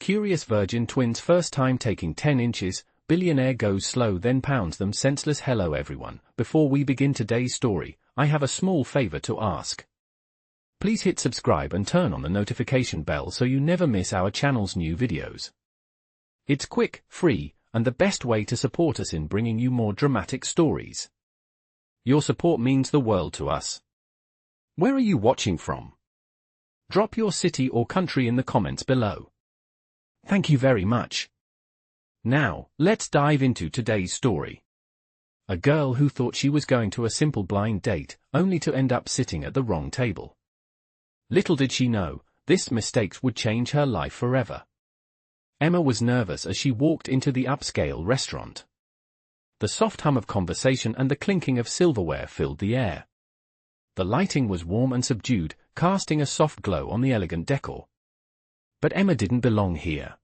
Curious virgin twins first time taking 10 inches, billionaire goes slow then pounds them senseless. Hello everyone, before we begin today's story, I have a small favor to ask. Please hit subscribe and turn on the notification bell so you never miss our channel's new videos. It's quick, free, and the best way to support us in bringing you more dramatic stories. Your support means the world to us. Where are you watching from? Drop your city or country in the comments below. Thank you very much. Now, let's dive into today's story. A girl who thought she was going to a simple blind date, only to end up sitting at the wrong table. Little did she know, this mistake would change her life forever. Emma was nervous as she walked into the upscale restaurant. The soft hum of conversation and the clinking of silverware filled the air. The lighting was warm and subdued, casting a soft glow on the elegant decor. But Emma didn't belong here.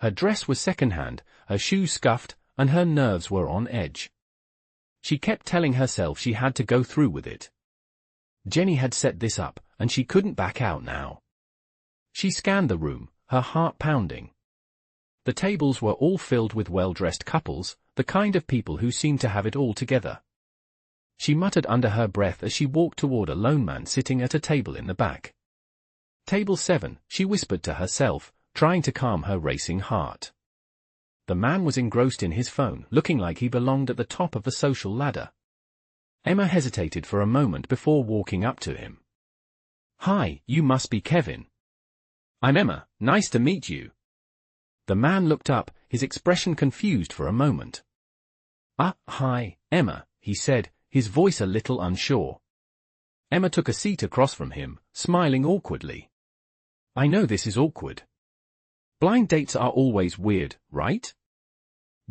Her dress was secondhand, her shoes scuffed, and her nerves were on edge. She kept telling herself she had to go through with it. Jenny had set this up, and she couldn't back out now. She scanned the room, her heart pounding. The tables were all filled with well-dressed couples, the kind of people who seemed to have it all together. She muttered under her breath as she walked toward a lone man sitting at a table in the back. Table 7, she whispered to herself, trying to calm her racing heart. The man was engrossed in his phone, looking like he belonged at the top of the social ladder. Emma hesitated for a moment before walking up to him. "Hi, you must be Kevin." "I'm Emma, nice to meet you." The man looked up, his expression confused for a moment. Hi, Emma," he said, his voice a little unsure. Emma took a seat across from him, smiling awkwardly. "I know this is awkward. Blind dates are always weird, right?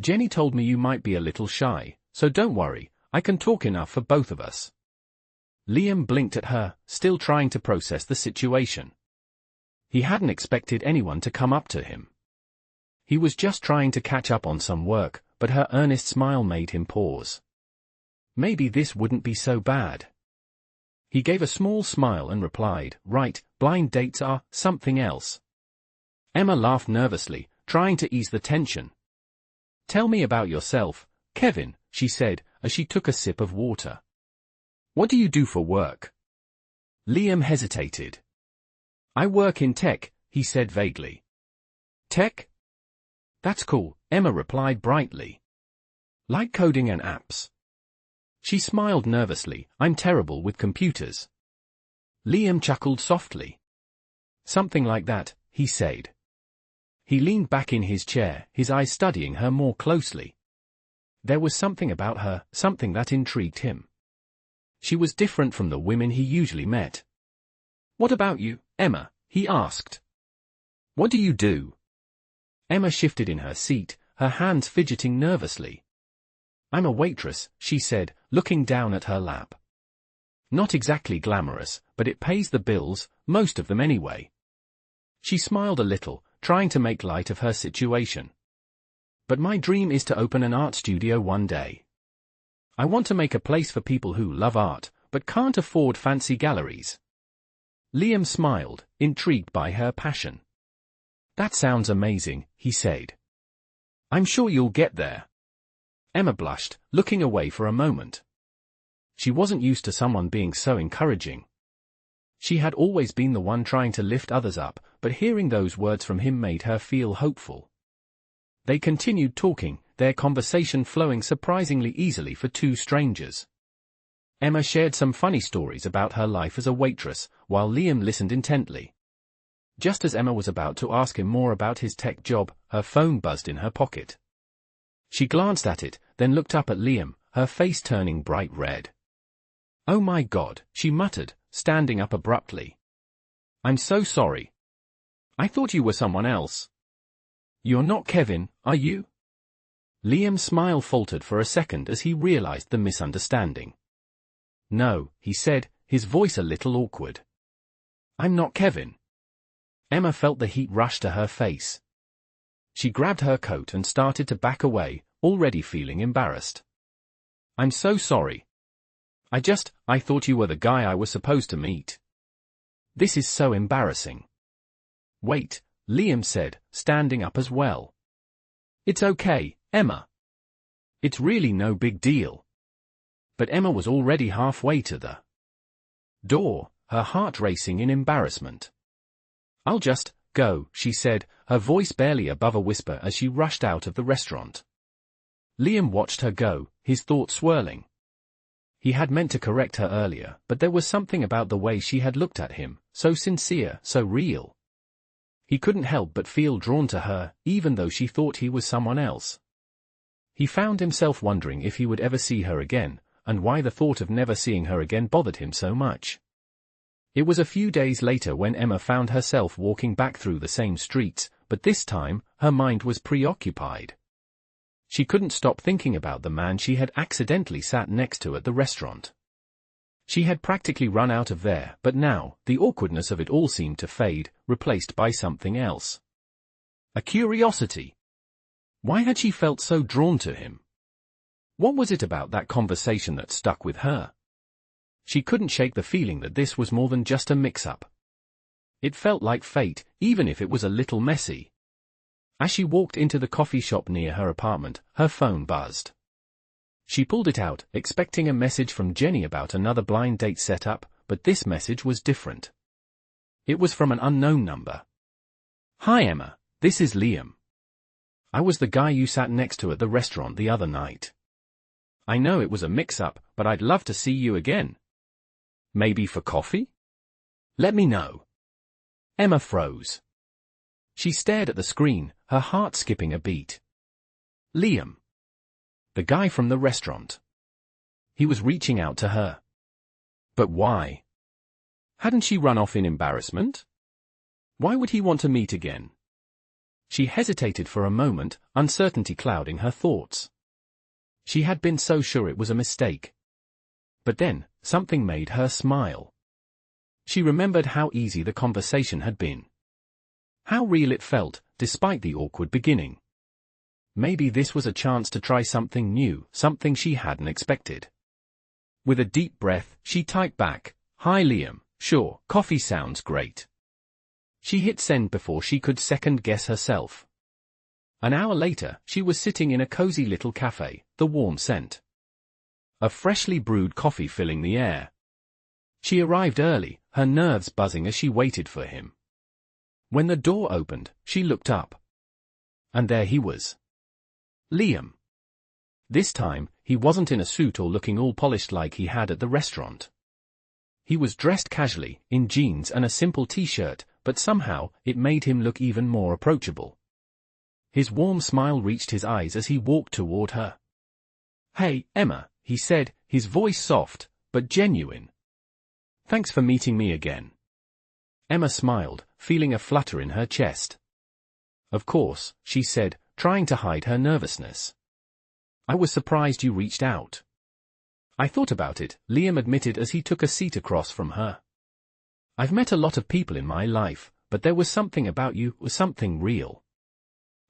Jenny told me you might be a little shy, so don't worry, I can talk enough for both of us." Liam blinked at her, still trying to process the situation. He hadn't expected anyone to come up to him. He was just trying to catch up on some work, but her earnest smile made him pause. Maybe this wouldn't be so bad. He gave a small smile and replied, "Right, blind dates are something else." Emma laughed nervously, trying to ease the tension. "Tell me about yourself, Kevin," she said, as she took a sip of water. "What do you do for work?" Liam hesitated. "I work in tech," he said vaguely. "Tech? That's cool," Emma replied brightly. "Like coding and apps?" She smiled nervously. "I'm terrible with computers." Liam chuckled softly. "Something like that," he said. He leaned back in his chair, his eyes studying her more closely. There was something about her, something that intrigued him. She was different from the women he usually met. "What about you, Emma?" he asked. "What do you do?" Emma shifted in her seat, her hands fidgeting nervously. "I'm a waitress," she said, looking down at her lap. "Not exactly glamorous, but it pays the bills, most of them anyway." She smiled a little, trying to make light of her situation. "But my dream is to open an art studio one day. I want to make a place for people who love art, but can't afford fancy galleries." Liam smiled, intrigued by her passion. "That sounds amazing," he said. "I'm sure you'll get there." Emma blushed, looking away for a moment. She wasn't used to someone being so encouraging. She had always been the one trying to lift others up, but hearing those words from him made her feel hopeful. They continued talking, their conversation flowing surprisingly easily for two strangers. Emma shared some funny stories about her life as a waitress, while Liam listened intently. Just as Emma was about to ask him more about his tech job, her phone buzzed in her pocket. She glanced at it, then looked up at Liam, her face turning bright red. "Oh my God," she muttered, standing up abruptly. "I'm so sorry. I thought you were someone else." "You're not Kevin, are you?" Liam's smile faltered for a second as he realized the misunderstanding. "No," he said, his voice a little awkward. "I'm not Kevin." Emma felt the heat rush to her face. She grabbed her coat and started to back away, already feeling embarrassed. "I'm so sorry. I thought you were the guy I was supposed to meet. This is so embarrassing." "Wait," Liam said, standing up as well. "It's okay, Emma. It's really no big deal." But Emma was already halfway to the door, her heart racing in embarrassment. "I'll just go," she said, her voice barely above a whisper as she rushed out of the restaurant. Liam watched her go, his thoughts swirling. He had meant to correct her earlier, but there was something about the way she had looked at him, so sincere, so real. He couldn't help but feel drawn to her, even though she thought he was someone else. He found himself wondering if he would ever see her again, and why the thought of never seeing her again bothered him so much. It was a few days later when Emma found herself walking back through the same streets, but this time, her mind was preoccupied. She couldn't stop thinking about the man she had accidentally sat next to at the restaurant. She had practically run out of there, but now, the awkwardness of it all seemed to fade, replaced by something else. A curiosity. Why had she felt so drawn to him? What was it about that conversation that stuck with her? She couldn't shake the feeling that this was more than just a mix-up. It felt like fate, even if it was a little messy. As she walked into the coffee shop near her apartment, her phone buzzed. She pulled it out, expecting a message from Jenny about another blind date setup, but this message was different. It was from an unknown number. "Hi Emma, this is Liam. I was the guy you sat next to at the restaurant the other night. I know it was a mix-up, but I'd love to see you again. Maybe for coffee? Let me know." Emma froze. She stared at the screen, her heart skipping a beat. Liam. The guy from the restaurant. He was reaching out to her. But why? Hadn't she run off in embarrassment? Why would he want to meet again? She hesitated for a moment, uncertainty clouding her thoughts. She had been so sure it was a mistake. But then, something made her smile. She remembered how easy the conversation had been. How real it felt, despite the awkward beginning. Maybe this was a chance to try something new, something she hadn't expected. With a deep breath, she typed back, "Hi Liam, sure, coffee sounds great." She hit send before she could second-guess herself. An hour later, she was sitting in a cozy little cafe, the warm scent of freshly brewed coffee filling the air. She arrived early, her nerves buzzing as she waited for him. When the door opened, she looked up. And there he was. Liam. This time, he wasn't in a suit or looking all polished like he had at the restaurant. He was dressed casually, in jeans and a simple t-shirt, but somehow, it made him look even more approachable. His warm smile reached his eyes as he walked toward her. "Hey, Emma," he said, his voice soft, but genuine. "Thanks for meeting me again." Emma smiled, feeling a flutter in her chest. "Of course," she said, trying to hide her nervousness. "I was surprised you reached out." "I thought about it," Liam admitted as he took a seat across from her. "I've met a lot of people in my life, but there was something about you, something real.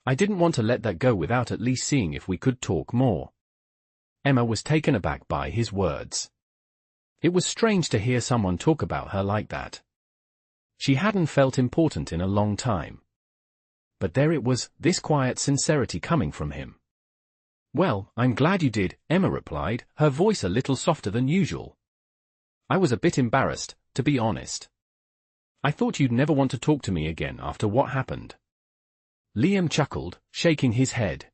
I didn't want to let that go without at least seeing if we could talk more." Emma was taken aback by his words. It was strange to hear someone talk about her like that. She hadn't felt important in a long time. But there it was, this quiet sincerity coming from him. "Well, I'm glad you did," Emma replied, her voice a little softer than usual. "I was a bit embarrassed, to be honest. I thought you'd never want to talk to me again after what happened." Liam chuckled, shaking his head.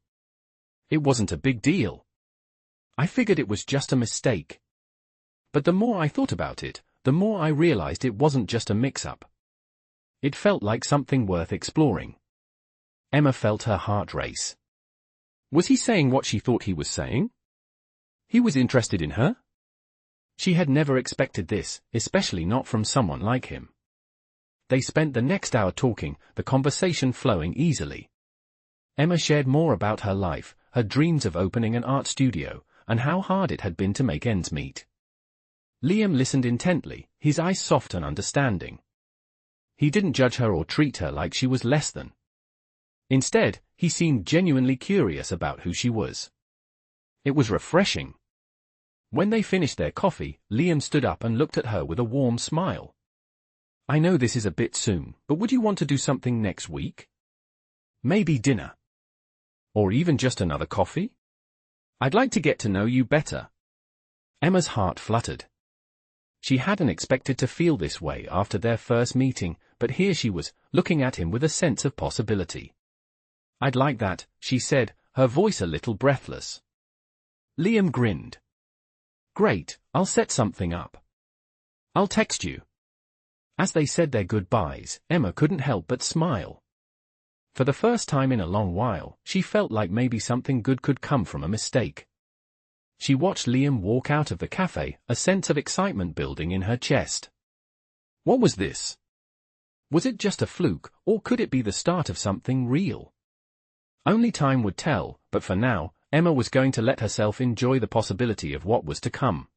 "It wasn't a big deal. I figured it was just a mistake. But the more I thought about it, the more I realized it wasn't just a mix-up. It felt like something worth exploring." Emma felt her heart race. Was he saying what she thought he was saying? He was interested in her? She had never expected this, especially not from someone like him. They spent the next hour talking, the conversation flowing easily. Emma shared more about her life, her dreams of opening an art studio, and how hard it had been to make ends meet. Liam listened intently, his eyes soft and understanding. He didn't judge her or treat her like she was less than. Instead, he seemed genuinely curious about who she was. It was refreshing. When they finished their coffee, Liam stood up and looked at her with a warm smile. I know this is a bit soon, but would you want to do something next week? Maybe dinner. Or even just another coffee? I'd like to get to know you better. Emma's heart fluttered. She hadn't expected to feel this way after their first meeting, but here she was, looking at him with a sense of possibility. I'd like that, she said, her voice a little breathless. Liam grinned. Great, I'll set something up. I'll text you. As they said their goodbyes, Emma couldn't help but smile. For the first time in a long while, she felt like maybe something good could come from a mistake. She watched Liam walk out of the cafe, a sense of excitement building in her chest. What was this? Was it just a fluke, or could it be the start of something real? Only time would tell, but for now, Emma was going to let herself enjoy the possibility of what was to come.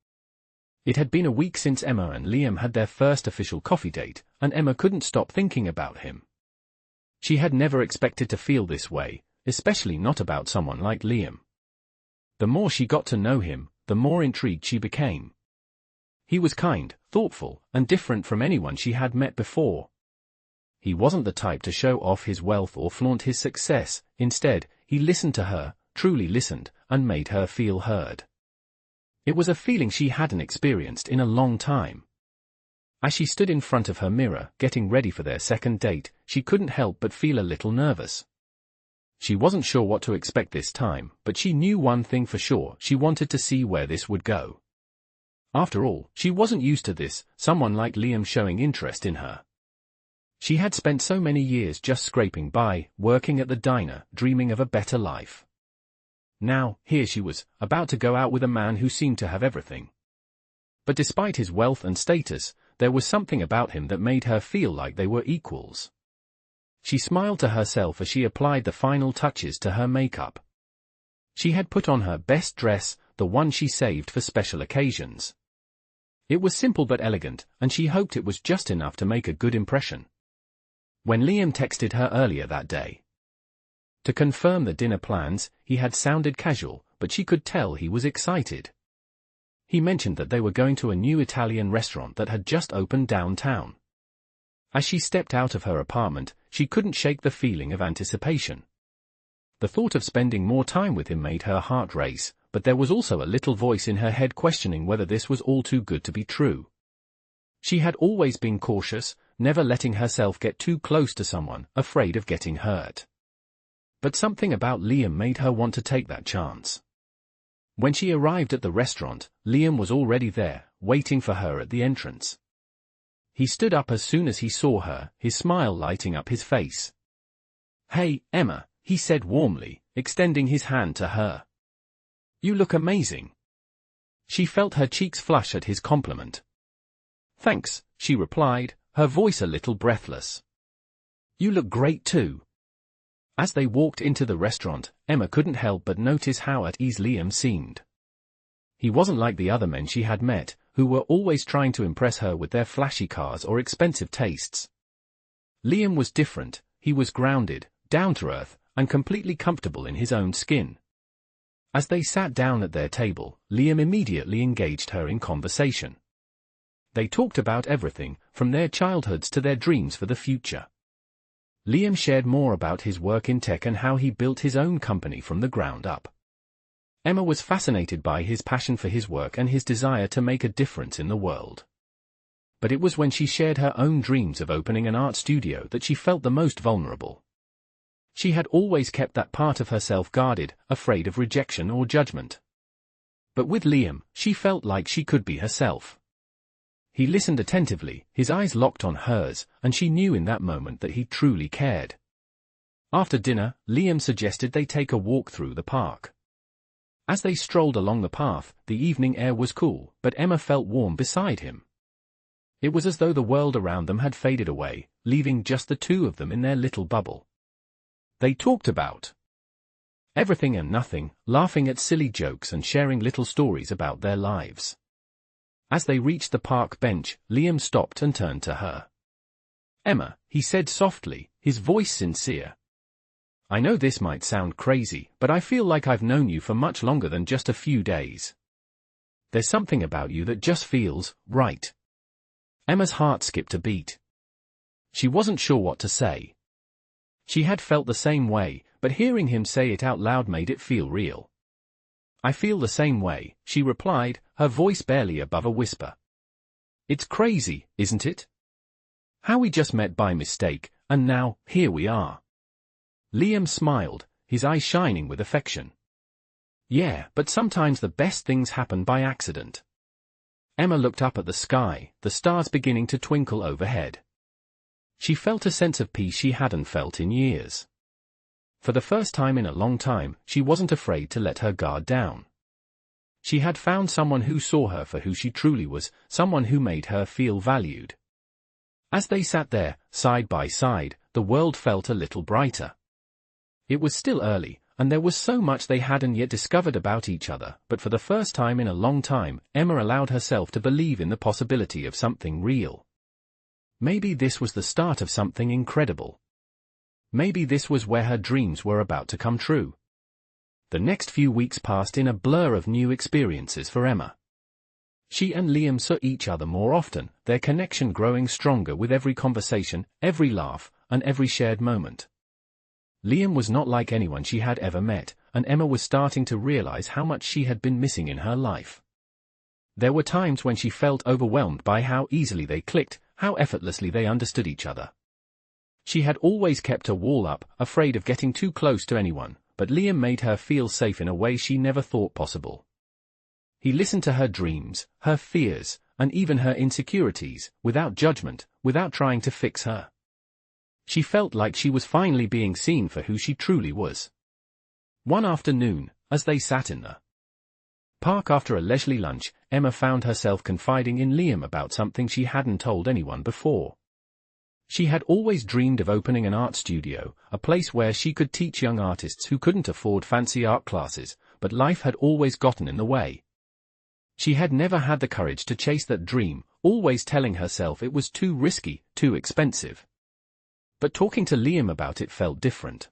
It had been a week since Emma and Liam had their first official coffee date, and Emma couldn't stop thinking about him. She had never expected to feel this way, especially not about someone like Liam. The more she got to know him, the more intrigued she became. He was kind, thoughtful, and different from anyone she had met before. He wasn't the type to show off his wealth or flaunt his success. Instead, he listened to her, truly listened, and made her feel heard. It was a feeling she hadn't experienced in a long time. As she stood in front of her mirror, getting ready for their second date, she couldn't help but feel a little nervous. She wasn't sure what to expect this time, but she knew one thing for sure: she wanted to see where this would go. After all, she wasn't used to this, someone like Liam showing interest in her. She had spent so many years just scraping by, working at the diner, dreaming of a better life. Now, here she was, about to go out with a man who seemed to have everything. But despite his wealth and status, there was something about him that made her feel like they were equals. She smiled to herself as she applied the final touches to her makeup. She had put on her best dress, the one she saved for special occasions. It was simple but elegant, and she hoped it was just enough to make a good impression. When Liam texted her earlier that day to confirm the dinner plans, he had sounded casual, but she could tell he was excited. He mentioned that they were going to a new Italian restaurant that had just opened downtown. As she stepped out of her apartment, she couldn't shake the feeling of anticipation. The thought of spending more time with him made her heart race, but there was also a little voice in her head questioning whether this was all too good to be true. She had always been cautious, never letting herself get too close to someone, afraid of getting hurt. But something about Liam made her want to take that chance. When she arrived at the restaurant, Liam was already there, waiting for her at the entrance. He stood up as soon as he saw her, his smile lighting up his face. "Hey, Emma," he said warmly, extending his hand to her. "You look amazing." She felt her cheeks flush at his compliment. "Thanks," she replied, her voice a little breathless. "You look great too." As they walked into the restaurant, Emma couldn't help but notice how at ease Liam seemed. He wasn't like the other men she had met, who were always trying to impress her with their flashy cars or expensive tastes. Liam was different. He was grounded, down to earth, and completely comfortable in his own skin. As they sat down at their table, Liam immediately engaged her in conversation. They talked about everything, from their childhoods to their dreams for the future. Liam shared more about his work in tech and how he built his own company from the ground up. Emma was fascinated by his passion for his work and his desire to make a difference in the world. But it was when she shared her own dreams of opening an art studio that she felt the most vulnerable. She had always kept that part of herself guarded, afraid of rejection or judgment. But with Liam, she felt like she could be herself. He listened attentively, his eyes locked on hers, and she knew in that moment that he truly cared. After dinner, Liam suggested they take a walk through the park. As they strolled along the path, the evening air was cool, but Emma felt warm beside him. It was as though the world around them had faded away, leaving just the two of them in their little bubble. They talked about everything and nothing, laughing at silly jokes and sharing little stories about their lives. As they reached the park bench, Liam stopped and turned to her. "Emma," he said softly, his voice sincere. "I know this might sound crazy, but I feel like I've known you for much longer than just a few days. There's something about you that just feels right." Emma's heart skipped a beat. She wasn't sure what to say. She had felt the same way, but hearing him say it out loud made it feel real. "I feel the same way," she replied, her voice barely above a whisper. "It's crazy, isn't it? How we just met by mistake, and now, here we are." Liam smiled, his eyes shining with affection. "Yeah, but sometimes the best things happen by accident." Emma looked up at the sky, the stars beginning to twinkle overhead. She felt a sense of peace she hadn't felt in years. For the first time in a long time, she wasn't afraid to let her guard down. She had found someone who saw her for who she truly was, someone who made her feel valued. As they sat there, side by side, the world felt a little brighter. It was still early, and there was so much they hadn't yet discovered about each other, but for the first time in a long time, Emma allowed herself to believe in the possibility of something real. Maybe this was the start of something incredible. Maybe this was where her dreams were about to come true. The next few weeks passed in a blur of new experiences for Emma. She and Liam saw each other more often, their connection growing stronger with every conversation, every laugh, and every shared moment. Liam was not like anyone she had ever met, and Emma was starting to realize how much she had been missing in her life. There were times when she felt overwhelmed by how easily they clicked, how effortlessly they understood each other. She had always kept a wall up, afraid of getting too close to anyone, but Liam made her feel safe in a way she never thought possible. He listened to her dreams, her fears, and even her insecurities, without judgment, without trying to fix her. She felt like she was finally being seen for who she truly was. One afternoon, as they sat in the park after a leisurely lunch, Emma found herself confiding in Liam about something she hadn't told anyone before. She had always dreamed of opening an art studio, a place where she could teach young artists who couldn't afford fancy art classes, but life had always gotten in the way. She had never had the courage to chase that dream, always telling herself it was too risky, too expensive. But talking to Liam about it felt different.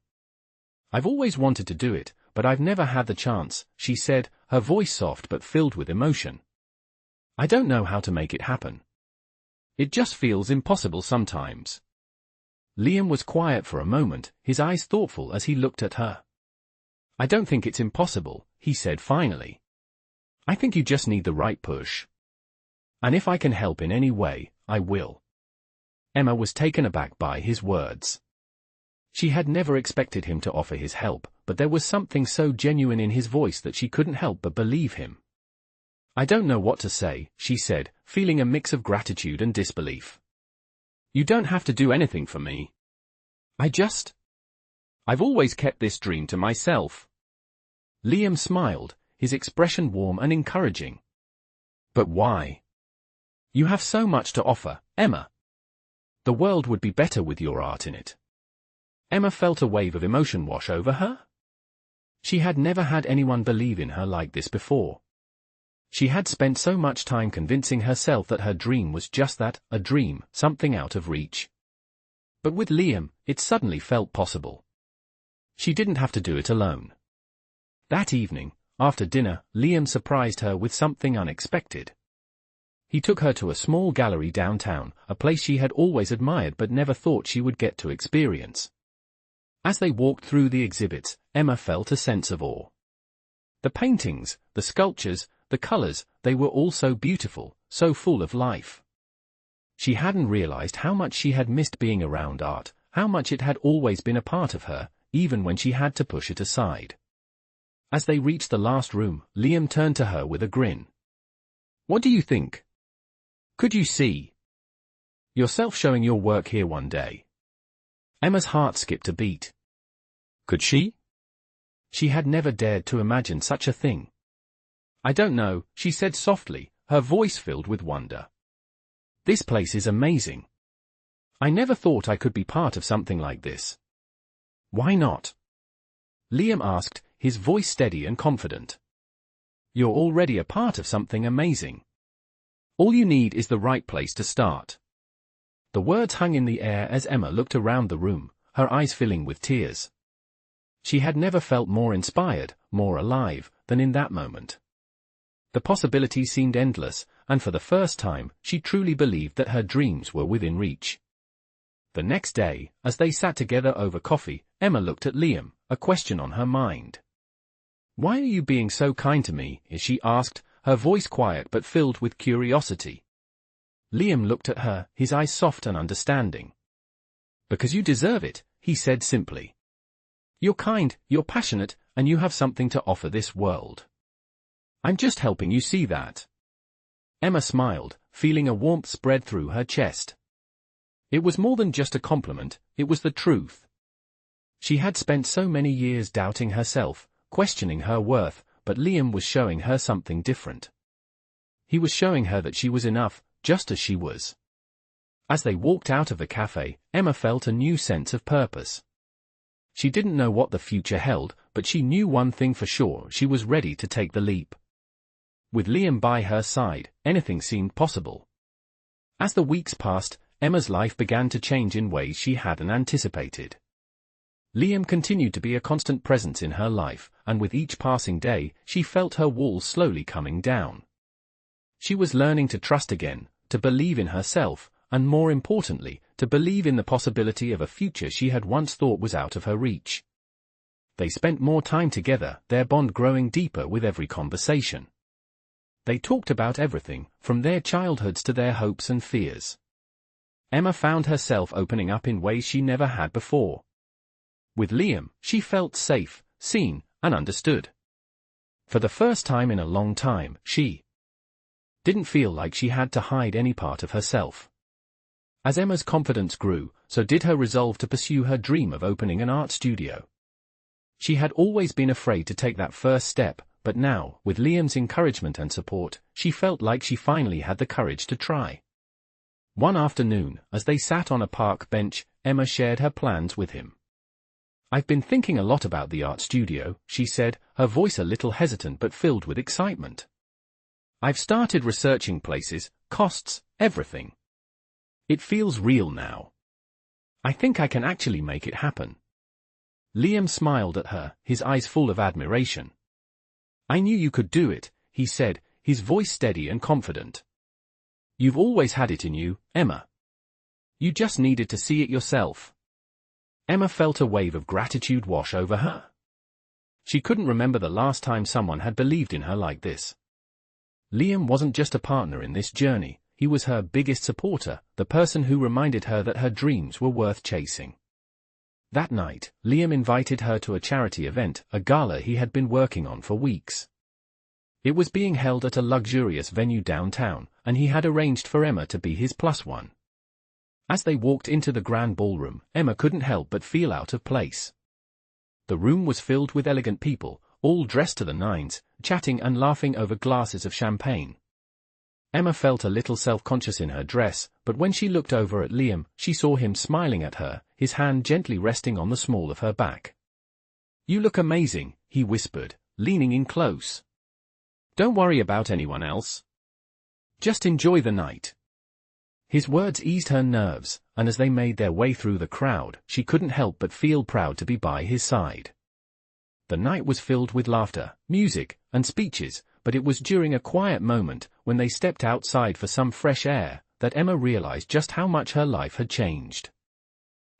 "I've always wanted to do it, but I've never had the chance," she said, her voice soft but filled with emotion. "I don't know how to make it happen. It just feels impossible sometimes." Liam was quiet for a moment, his eyes thoughtful as he looked at her. "I don't think it's impossible," he said finally. "I think you just need the right push. And if I can help in any way, I will." Emma was taken aback by his words. She had never expected him to offer his help, but there was something so genuine in his voice that she couldn't help but believe him. "I don't know what to say," she said, feeling a mix of gratitude and disbelief. "You don't have to do anything for me. I've always kept this dream to myself." Liam smiled, his expression warm and encouraging. "But why? You have so much to offer, Emma. The world would be better with your art in it." Emma felt a wave of emotion wash over her. She had never had anyone believe in her like this before. She had spent so much time convincing herself that her dream was just that, a dream, something out of reach. But with Liam, it suddenly felt possible. She didn't have to do it alone. That evening, after dinner, Liam surprised her with something unexpected. He took her to a small gallery downtown, a place she had always admired but never thought she would get to experience. As they walked through the exhibits, Emma felt a sense of awe. The paintings, the sculptures, the colors, they were all so beautiful, so full of life. She hadn't realized how much she had missed being around art, how much it had always been a part of her, even when she had to push it aside. As they reached the last room, Liam turned to her with a grin. "What do you think? Could you see yourself showing your work here one day?" Emma's heart skipped a beat. Could she? She had never dared to imagine such a thing. "I don't know," she said softly, her voice filled with wonder. "This place is amazing. I never thought I could be part of something like this." "Why not?" Liam asked, his voice steady and confident. "You're already a part of something amazing. All you need is the right place to start." The words hung in the air as Emma looked around the room, her eyes filling with tears. She had never felt more inspired, more alive, than in that moment. The possibilities seemed endless, and for the first time, she truly believed that her dreams were within reach. The next day, as they sat together over coffee, Emma looked at Liam, a question on her mind. "Why are you being so kind to me?" she asked, her voice quiet but filled with curiosity. Liam looked at her, his eyes soft and understanding. "Because you deserve it," he said simply. "You're kind, you're passionate, and you have something to offer this world. I'm just helping you see that." Emma smiled, feeling a warmth spread through her chest. It was more than just a compliment, it was the truth. She had spent so many years doubting herself, questioning her worth, but Liam was showing her something different. He was showing her that she was enough, just as she was. As they walked out of the cafe, Emma felt a new sense of purpose. She didn't know what the future held, but she knew one thing for sure: she was ready to take the leap. With Liam by her side, anything seemed possible. As the weeks passed, Emma's life began to change in ways she hadn't anticipated. Liam continued to be a constant presence in her life, and with each passing day, she felt her walls slowly coming down. She was learning to trust again, to believe in herself, and more importantly, to believe in the possibility of a future she had once thought was out of her reach. They spent more time together, their bond growing deeper with every conversation. They talked about everything, from their childhoods to their hopes and fears. Emma found herself opening up in ways she never had before. With Liam, she felt safe, seen, and understood. For the first time in a long time, she didn't feel like she had to hide any part of herself. As Emma's confidence grew, so did her resolve to pursue her dream of opening an art studio. She had always been afraid to take that first step, but now, with Liam's encouragement and support, she felt like she finally had the courage to try. One afternoon, as they sat on a park bench, Emma shared her plans with him. "I've been thinking a lot about the art studio," she said, her voice a little hesitant but filled with excitement. "I've started researching places, costs, everything. It feels real now. I think I can actually make it happen." Liam smiled at her, his eyes full of admiration. "I knew you could do it," he said, his voice steady and confident. "You've always had it in you, Emma. You just needed to see it yourself." Emma felt a wave of gratitude wash over her. She couldn't remember the last time someone had believed in her like this. Liam wasn't just a partner in this journey, he was her biggest supporter, the person who reminded her that her dreams were worth chasing. That night, Liam invited her to a charity event, a gala he had been working on for weeks. It was being held at a luxurious venue downtown, and he had arranged for Emma to be his +1. As they walked into the grand ballroom, Emma couldn't help but feel out of place. The room was filled with elegant people, all dressed to the nines, chatting and laughing over glasses of champagne. Emma felt a little self-conscious in her dress, but when she looked over at Liam, she saw him smiling at her, his hand gently resting on the small of her back. "You look amazing," he whispered, leaning in close. "Don't worry about anyone else. Just enjoy the night." His words eased her nerves, and as they made their way through the crowd, she couldn't help but feel proud to be by his side. The night was filled with laughter, music, and speeches, but it was during a quiet moment, when they stepped outside for some fresh air, that Emma realized just how much her life had changed.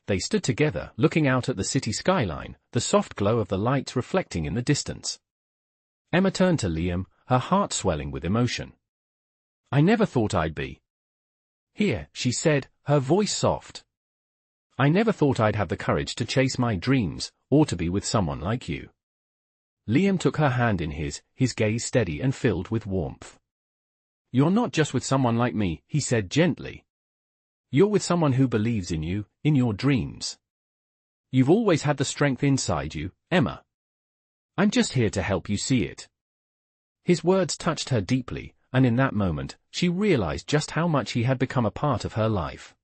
They stood together, looking out at the city skyline, the soft glow of the lights reflecting in the distance. Emma turned to Liam, her heart swelling with emotion. "I never thought I'd be here," she said, her voice soft. "I never thought I'd have the courage to chase my dreams, or to be with someone like you." Liam took her hand in his gaze steady and filled with warmth. "You're not just with someone like me," he said gently. "You're with someone who believes in you, in your dreams. You've always had the strength inside you, Emma. I'm just here to help you see it." His words touched her deeply, and in that moment, she realized just how much he had become a part of her life.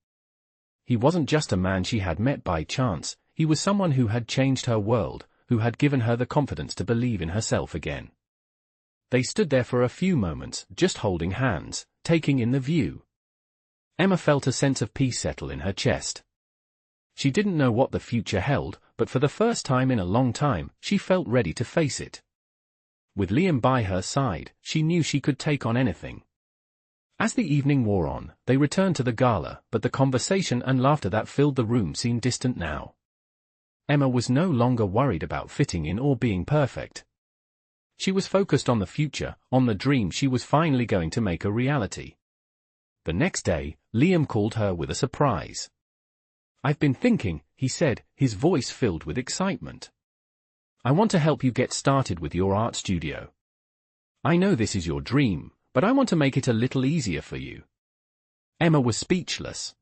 He wasn't just a man she had met by chance, he was someone who had changed her world, who had given her the confidence to believe in herself again. They stood there for a few moments, just holding hands, taking in the view. Emma felt a sense of peace settle in her chest. She didn't know what the future held, but for the first time in a long time, she felt ready to face it. With Liam by her side, she knew she could take on anything. As the evening wore on, they returned to the gala, but the conversation and laughter that filled the room seemed distant now. Emma was no longer worried about fitting in or being perfect. She was focused on the future, on the dream she was finally going to make a reality. The next day, Liam called her with a surprise. "I've been thinking," he said, his voice filled with excitement. "I want to help you get started with your art studio. I know this is your dream, but I want to make it a little easier for you." Emma was speechless.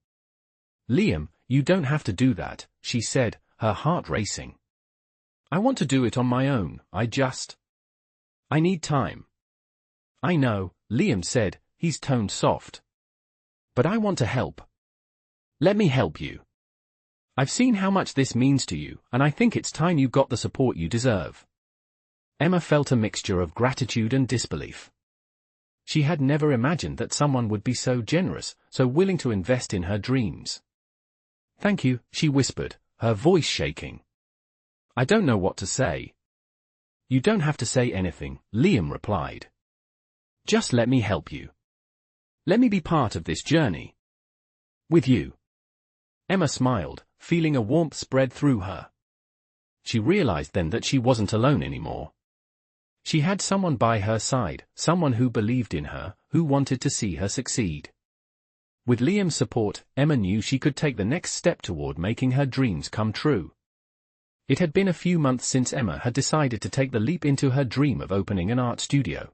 "Liam, you don't have to do that," she said, her heart racing. "I want to do it on my own, I need time." "I know," Liam said, his tone soft. "But I want to help. Let me help you. I've seen how much this means to you, and I think it's time you got the support you deserve." Emma felt a mixture of gratitude and disbelief. She had never imagined that someone would be so generous, so willing to invest in her dreams. "Thank you," she whispered, her voice shaking. "I don't know what to say." "You don't have to say anything," Liam replied. "Just let me help you. Let me be part of this journey. With you." Emma smiled, feeling a warmth spread through her. She realized then that she wasn't alone anymore. She had someone by her side, someone who believed in her, who wanted to see her succeed. With Liam's support, Emma knew she could take the next step toward making her dreams come true. It had been a few months since Emma had decided to take the leap into her dream of opening an art studio.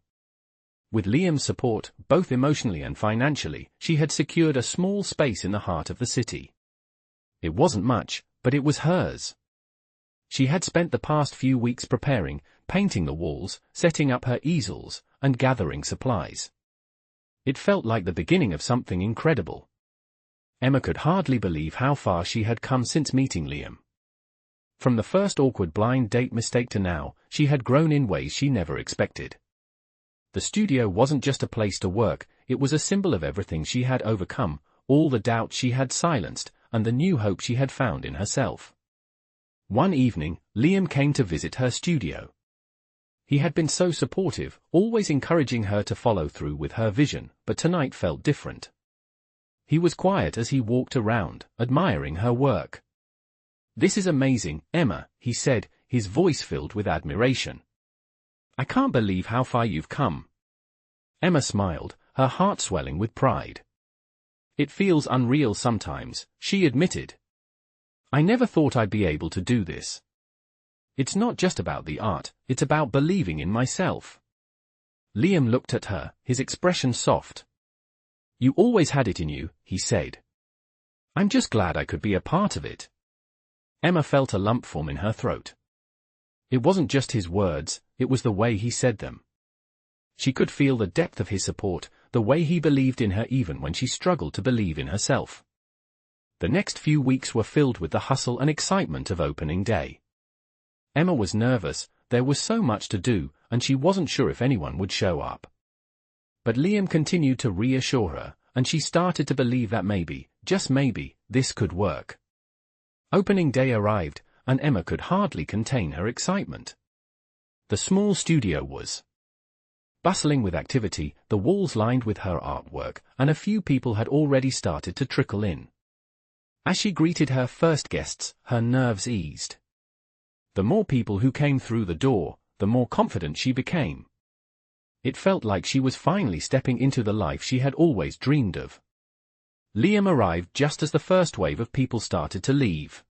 With Liam's support, both emotionally and financially, she had secured a small space in the heart of the city. It wasn't much, but it was hers. She had spent the past few weeks preparing, painting the walls, setting up her easels, and gathering supplies. It felt like the beginning of something incredible. Emma could hardly believe how far she had come since meeting Liam. From the first awkward blind date mistake to now, she had grown in ways she never expected. The studio wasn't just a place to work, it was a symbol of everything she had overcome, all the doubts she had silenced, and the new hope she had found in herself. One evening, Liam came to visit her studio. He had been so supportive, always encouraging her to follow through with her vision, but tonight felt different. He was quiet as he walked around, admiring her work. "This is amazing, Emma," he said, his voice filled with admiration. "I can't believe how far you've come." Emma smiled, her heart swelling with pride. "It feels unreal sometimes," she admitted. "I never thought I'd be able to do this. It's not just about the art, it's about believing in myself." Liam looked at her, his expression soft. "You always had it in you," he said. "I'm just glad I could be a part of it." Emma felt a lump form in her throat. It wasn't just his words, it was the way he said them. She could feel the depth of his support, the way he believed in her even when she struggled to believe in herself. The next few weeks were filled with the hustle and excitement of opening day. Emma was nervous, there was so much to do, and she wasn't sure if anyone would show up. But Liam continued to reassure her, and she started to believe that maybe, just maybe, this could work. Opening day arrived, and Emma could hardly contain her excitement. The small studio was bustling with activity, the walls lined with her artwork, and a few people had already started to trickle in. As she greeted her first guests, her nerves eased. The more people who came through the door, the more confident she became. It felt like she was finally stepping into the life she had always dreamed of. Liam arrived just as the first wave of people started to leave.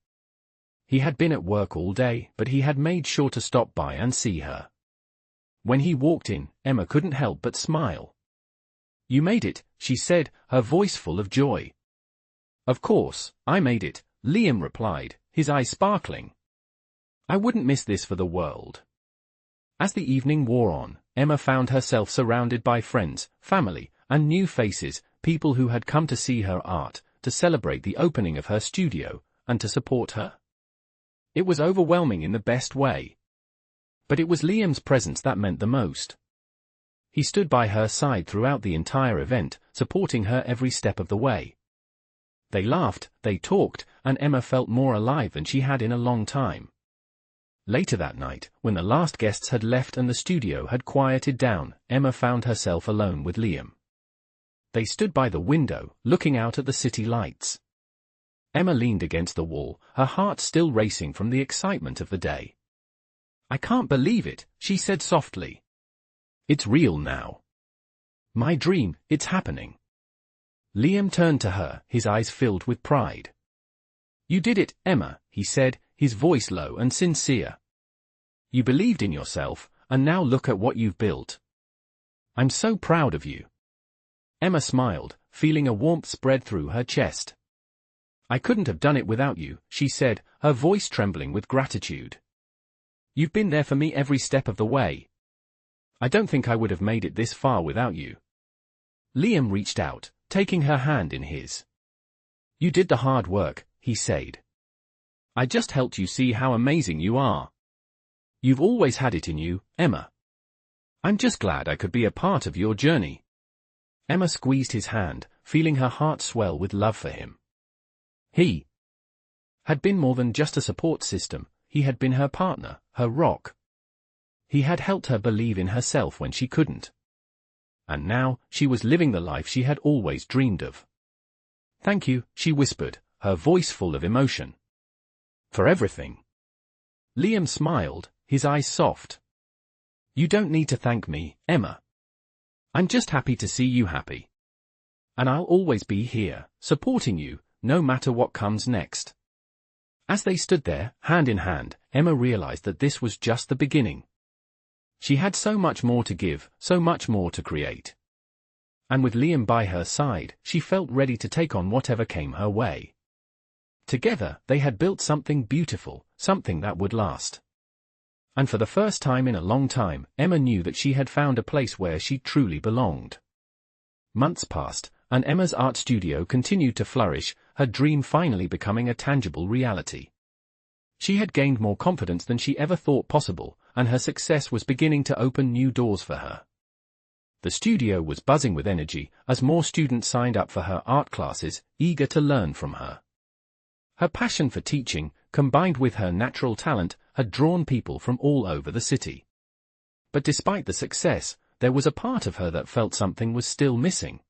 He had been at work all day, but he had made sure to stop by and see her. When he walked in, Emma couldn't help but smile. "You made it," she said, her voice full of joy. "Of course, I made it," Liam replied, his eyes sparkling. "I wouldn't miss this for the world." As the evening wore on, Emma found herself surrounded by friends, family, and new faces, people who had come to see her art, to celebrate the opening of her studio, and to support her. It was overwhelming in the best way. But it was Liam's presence that meant the most. He stood by her side throughout the entire event, supporting her every step of the way. They laughed, they talked, and Emma felt more alive than she had in a long time. Later that night, when the last guests had left and the studio had quieted down, Emma found herself alone with Liam. They stood by the window, looking out at the city lights. Emma leaned against the wall, her heart still racing from the excitement of the day. "I can't believe it," she said softly. "It's real now. My dream, it's happening." Liam turned to her, his eyes filled with pride. "You did it, Emma," he said, his voice low and sincere. "You believed in yourself, and now look at what you've built. I'm so proud of you." Emma smiled, feeling a warmth spread through her chest. "I couldn't have done it without you," she said, her voice trembling with gratitude. "You've been there for me every step of the way. I don't think I would have made it this far without you." Liam reached out, taking her hand in his. "You did the hard work," he said. "I just helped you see how amazing you are. You've always had it in you, Emma. I'm just glad I could be a part of your journey." Emma squeezed his hand, feeling her heart swell with love for him. He had been more than just a support system, he had been her partner, her rock. He had helped her believe in herself when she couldn't. And now, she was living the life she had always dreamed of. "Thank you," she whispered, her voice full of emotion. "For everything." Liam smiled, his eyes soft. "You don't need to thank me, Emma. I'm just happy to see you happy. And I'll always be here, supporting you, no matter what comes next." As they stood there, hand in hand, Emma realized that this was just the beginning. She had so much more to give, so much more to create. And with Liam by her side, she felt ready to take on whatever came her way. Together, they had built something beautiful, something that would last. And for the first time in a long time, Emma knew that she had found a place where she truly belonged. Months passed, and Emma's art studio continued to flourish, her dream finally becoming a tangible reality. She had gained more confidence than she ever thought possible, and her success was beginning to open new doors for her. The studio was buzzing with energy, as more students signed up for her art classes, eager to learn from her. Her passion for teaching, combined with her natural talent, had drawn people from all over the city. But despite the success, there was a part of her that felt something was still missing.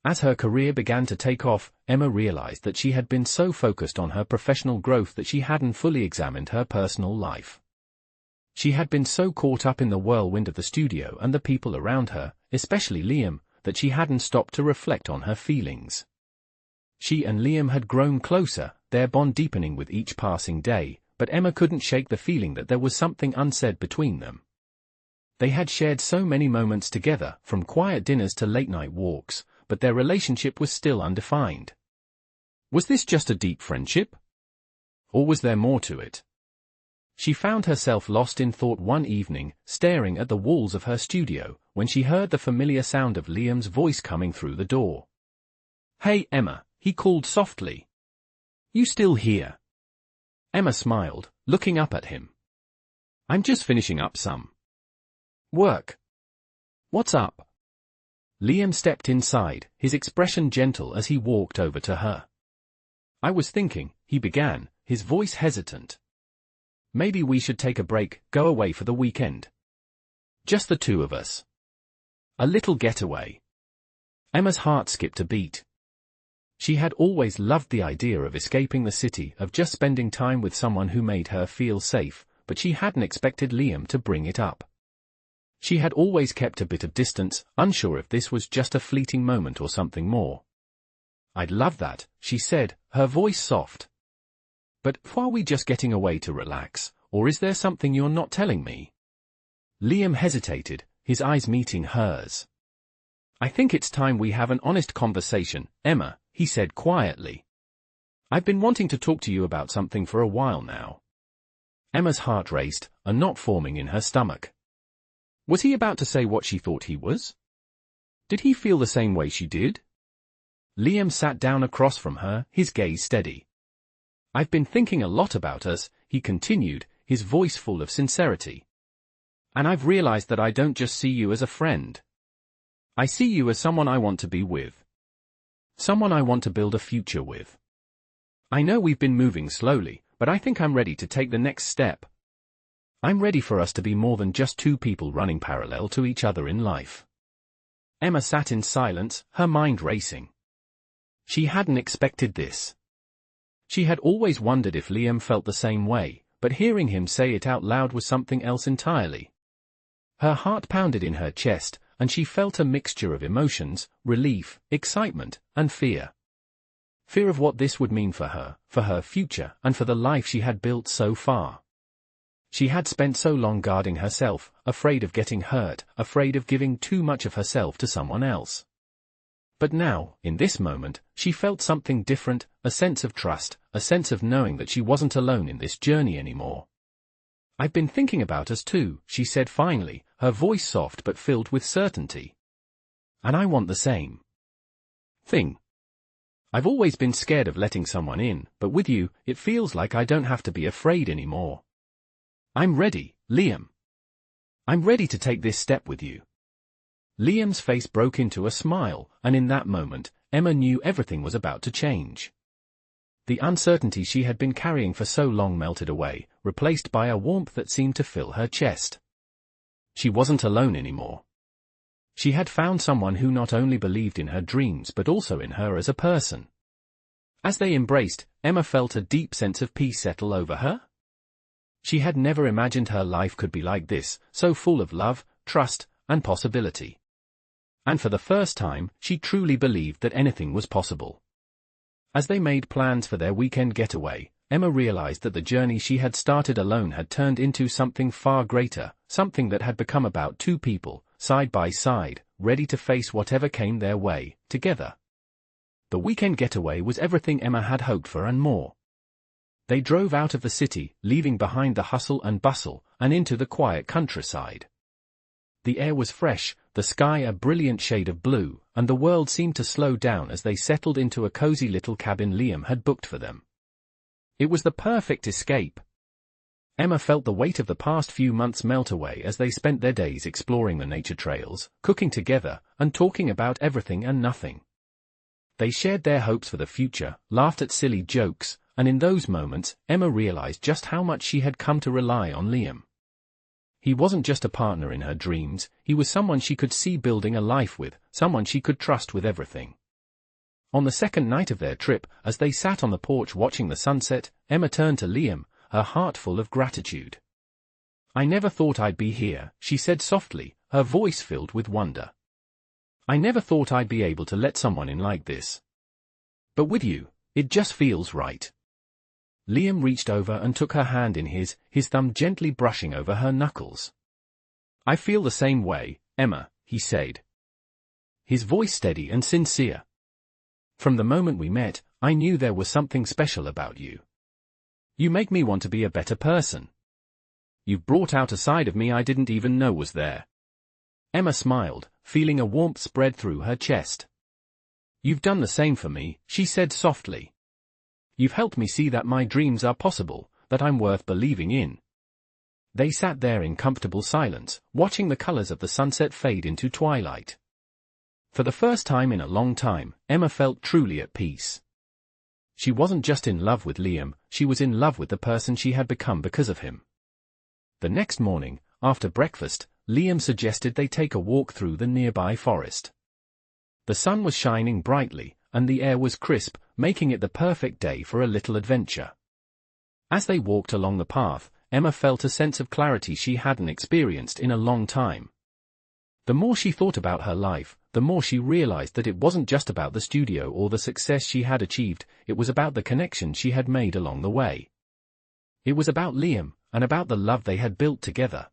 As her career began to take off, Emma realized that she had been so focused on her professional growth that she hadn't fully examined her personal life. She had been so caught up in the whirlwind of the studio and the people around her, especially Liam, that she hadn't stopped to reflect on her feelings. She and Liam had grown closer, their bond deepening with each passing day, but Emma couldn't shake the feeling that there was something unsaid between them. They had shared so many moments together, from quiet dinners to late-night walks, but their relationship was still undefined. Was this just a deep friendship? Or was there more to it? She found herself lost in thought one evening, staring at the walls of her studio, when she heard the familiar sound of Liam's voice coming through the door. "Hey, Emma," he called softly. "You still here?" Emma smiled, looking up at him. "I'm just finishing up some work." "What's up?" Liam stepped inside, his expression gentle as he walked over to her. "I was thinking," he began, his voice hesitant. "Maybe we should take a break, go away for the weekend. Just the two of us. A little getaway." Emma's heart skipped a beat. She had always loved the idea of escaping the city, of just spending time with someone who made her feel safe, but she hadn't expected Liam to bring it up. She had always kept a bit of distance, unsure if this was just a fleeting moment or something more. "I'd love that," she said, her voice soft. "But are we just getting away to relax, or is there something you're not telling me?" Liam hesitated, his eyes meeting hers. "I think it's time we have an honest conversation, Emma," he said quietly. "I've been wanting to talk to you about something for a while now." Emma's heart raced, a knot forming in her stomach. Was he about to say what she thought he was? Did he feel the same way she did? Liam sat down across from her, his gaze steady. "I've been thinking a lot about us," he continued, his voice full of sincerity. "And I've realized that I don't just see you as a friend. I see you as someone I want to be with. Someone I want to build a future with. I know we've been moving slowly, but I think I'm ready to take the next step. I'm ready for us to be more than just two people running parallel to each other in life. Emma sat in silence, her mind racing. She hadn't expected this. She had always wondered if Liam felt the same way, but hearing him say it out loud was something else entirely. Her heart pounded in her chest, and she felt a mixture of emotions, relief, excitement, and fear. Fear of what this would mean for her future, and for the life she had built so far. She had spent so long guarding herself, afraid of getting hurt, afraid of giving too much of herself to someone else. But now, in this moment, she felt something different, a sense of trust, a sense of knowing that she wasn't alone in this journey anymore. "I've been thinking about us too," she said finally, her voice soft but filled with certainty. "And I want the same thing. I've always been scared of letting someone in, but with you, it feels like I don't have to be afraid anymore. I'm ready, Liam. I'm ready to take this step with you." Liam's face broke into a smile, and in that moment, Emma knew everything was about to change. The uncertainty she had been carrying for so long melted away, replaced by a warmth that seemed to fill her chest. She wasn't alone anymore. She had found someone who not only believed in her dreams but also in her as a person. As they embraced, Emma felt a deep sense of peace settle over her. She had never imagined her life could be like this, so full of love, trust, and possibility. And for the first time, she truly believed that anything was possible. As they made plans for their weekend getaway, Emma realized that the journey she had started alone had turned into something far greater, something that had become about two people, side by side, ready to face whatever came their way, together. The weekend getaway was everything Emma had hoped for and more. They drove out of the city, leaving behind the hustle and bustle, and into the quiet countryside. The air was fresh, the sky a brilliant shade of blue, and the world seemed to slow down as they settled into a cozy little cabin Liam had booked for them. It was the perfect escape. Emma felt the weight of the past few months melt away as they spent their days exploring the nature trails, cooking together, and talking about everything and nothing. They shared their hopes for the future, laughed at silly jokes, and in those moments, Emma realized just how much she had come to rely on Liam. He wasn't just a partner in her dreams, he was someone she could see building a life with, someone she could trust with everything. On the second night of their trip, as they sat on the porch watching the sunset, Emma turned to Liam, her heart full of gratitude. "I never thought I'd be here," she said softly, her voice filled with wonder. "I never thought I'd be able to let someone in like this. But with you, it just feels right." Liam reached over and took her hand in his thumb gently brushing over her knuckles. "I feel the same way, Emma," he said. His voice steady and sincere. "From the moment we met, I knew there was something special about you. You make me want to be a better person. You've brought out a side of me I didn't even know was there." Emma smiled, feeling a warmth spread through her chest. "You've done the same for me," she said softly. "You've helped me see that my dreams are possible, that I'm worth believing in." They sat there in comfortable silence, watching the colors of the sunset fade into twilight. For the first time in a long time, Emma felt truly at peace. She wasn't just in love with Liam, she was in love with the person she had become because of him. The next morning, after breakfast, Liam suggested they take a walk through the nearby forest. The sun was shining brightly, and the air was crisp, making it the perfect day for a little adventure. As they walked along the path, Emma felt a sense of clarity she hadn't experienced in a long time. The more she thought about her life, the more she realized that it wasn't just about the studio or the success she had achieved, it was about the connections she had made along the way. It was about Liam, and about the love they had built together.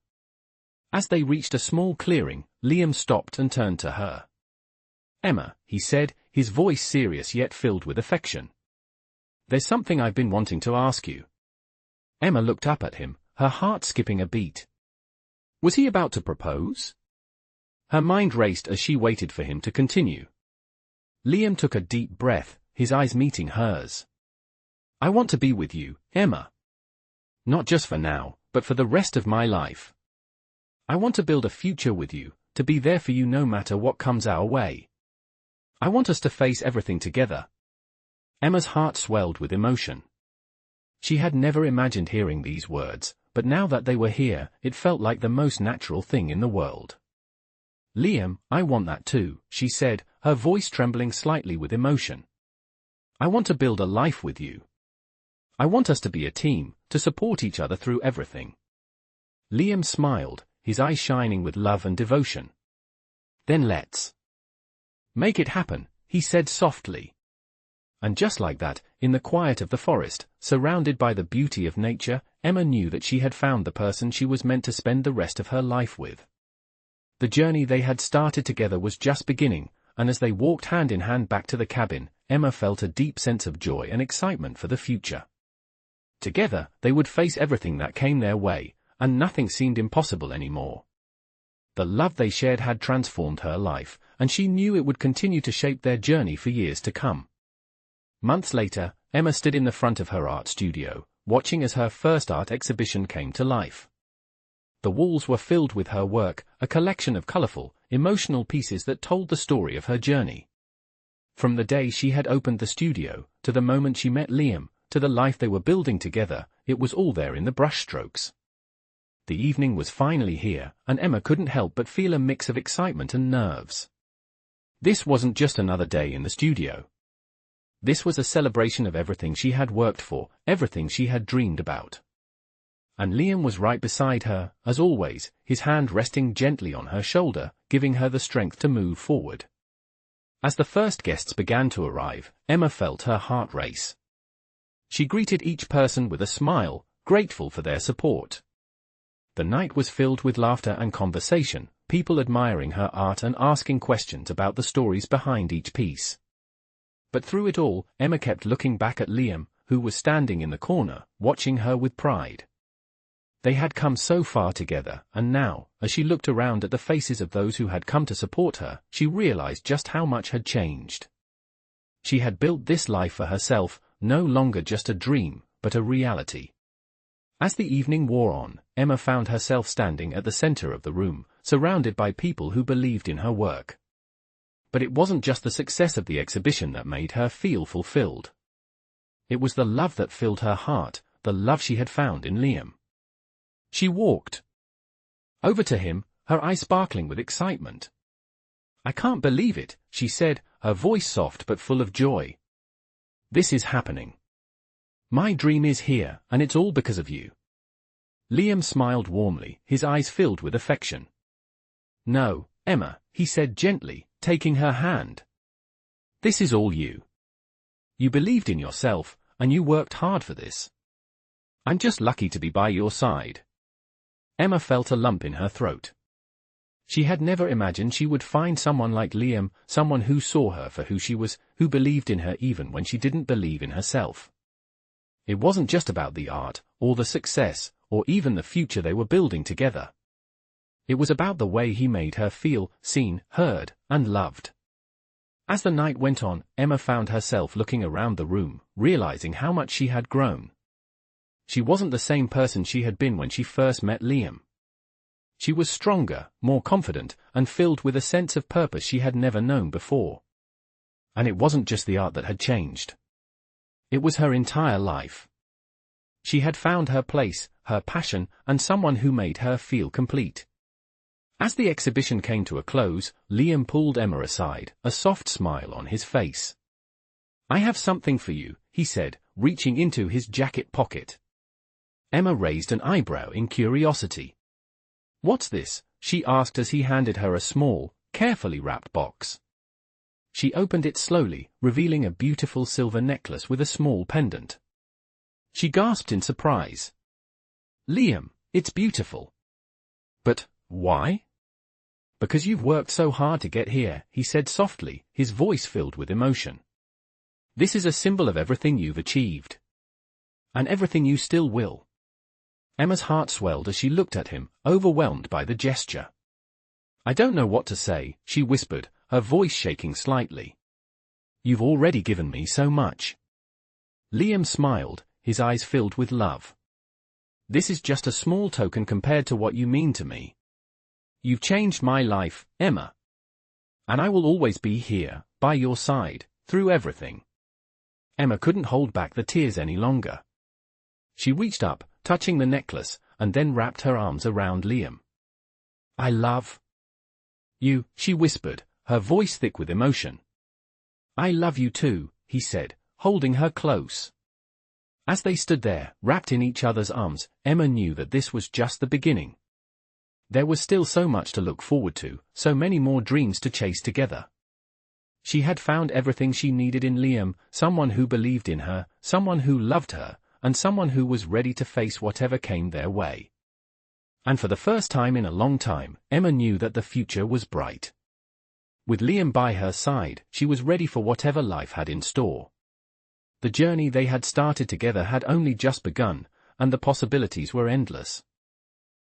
As they reached a small clearing, Liam stopped and turned to her. "Emma," he said, his voice serious yet filled with affection. "There's something I've been wanting to ask you." Emma looked up at him, her heart skipping a beat. Was he about to propose? Her mind raced as she waited for him to continue. Liam took a deep breath, his eyes meeting hers. "I want to be with you, Emma. Not just for now, but for the rest of my life. I want to build a future with you, to be there for you no matter what comes our way. I want us to face everything together." Emma's heart swelled with emotion. She had never imagined hearing these words, but now that they were here, it felt like the most natural thing in the world. "Liam, I want that too," she said, her voice trembling slightly with emotion. "I want to build a life with you. I want us to be a team, to support each other through everything." Liam smiled, his eyes shining with love and devotion. "Then let's make it happen," he said softly. And just like that, in the quiet of the forest, surrounded by the beauty of nature, Emma knew that she had found the person she was meant to spend the rest of her life with. The journey they had started together was just beginning, and as they walked hand in hand back to the cabin, Emma felt a deep sense of joy and excitement for the future. Together, they would face everything that came their way, and nothing seemed impossible anymore. The love they shared had transformed her life, and she knew it would continue to shape their journey for years to come. Months later, Emma stood in the front of her art studio, watching as her first art exhibition came to life. The walls were filled with her work, a collection of colorful, emotional pieces that told the story of her journey. From the day she had opened the studio, to the moment she met Liam, to the life they were building together, it was all there in the brushstrokes. The evening was finally here, and Emma couldn't help but feel a mix of excitement and nerves. This wasn't just another day in the studio. This was a celebration of everything she had worked for, everything she had dreamed about. And Liam was right beside her, as always, his hand resting gently on her shoulder, giving her the strength to move forward. As the first guests began to arrive, Emma felt her heart race. She greeted each person with a smile, grateful for their support. The night was filled with laughter and conversation, people admiring her art and asking questions about the stories behind each piece. But through it all, Emma kept looking back at Liam, who was standing in the corner, watching her with pride. They had come so far together, and now, as she looked around at the faces of those who had come to support her, she realized just how much had changed. She had built this life for herself, no longer just a dream, but a reality. As the evening wore on, Emma found herself standing at the center of the room, surrounded by people who believed in her work. But it wasn't just the success of the exhibition that made her feel fulfilled. It was the love that filled her heart, the love she had found in Liam. She walked over to him, her eyes sparkling with excitement. "I can't believe it," she said, her voice soft but full of joy. "This is happening. My dream is here, and it's all because of you." Liam smiled warmly, his eyes filled with affection. "No, Emma," he said gently, taking her hand. "This is all you. You believed in yourself, and you worked hard for this. I'm just lucky to be by your side." Emma felt a lump in her throat. She had never imagined she would find someone like Liam, someone who saw her for who she was, who believed in her even when she didn't believe in herself. It wasn't just about the art, or the success, or even the future they were building together. It was about the way he made her feel, seen, heard, and loved. As the night went on, Emma found herself looking around the room, realizing how much she had grown. She wasn't the same person she had been when she first met Liam. She was stronger, more confident, and filled with a sense of purpose she had never known before. And it wasn't just the art that had changed. It was her entire life. She had found her place, her passion, and someone who made her feel complete. As the exhibition came to a close, Liam pulled Emma aside, a soft smile on his face. "I have something for you," he said, reaching into his jacket pocket. Emma raised an eyebrow in curiosity. "What's this?" she asked as he handed her a small, carefully wrapped box. She opened it slowly, revealing a beautiful silver necklace with a small pendant. She gasped in surprise. "Liam, it's beautiful." "But why?" "Because you've worked so hard to get here," he said softly, his voice filled with emotion. "This is a symbol of everything you've achieved. And everything you still will." Emma's heart swelled as she looked at him, overwhelmed by the gesture. "I don't know what to say," she whispered, her voice shaking slightly. "You've already given me so much." Liam smiled, his eyes filled with love. "This is just a small token compared to what you mean to me. You've changed my life, Emma. And I will always be here, by your side, through everything." Emma couldn't hold back the tears any longer. She reached up, touching the necklace, and then wrapped her arms around Liam. "I love You, she whispered, her voice thick with emotion. I love you too, he said, holding her close. As they stood there, wrapped in each other's arms, Emma knew that this was just the beginning. There was still so much to look forward to, so many more dreams to chase together. She had found everything she needed in Liam, someone who believed in her, someone who loved her, and someone who was ready to face whatever came their way. And for the first time in a long time, Emma knew that the future was bright. With Liam by her side, she was ready for whatever life had in store. The journey they had started together had only just begun, and the possibilities were endless.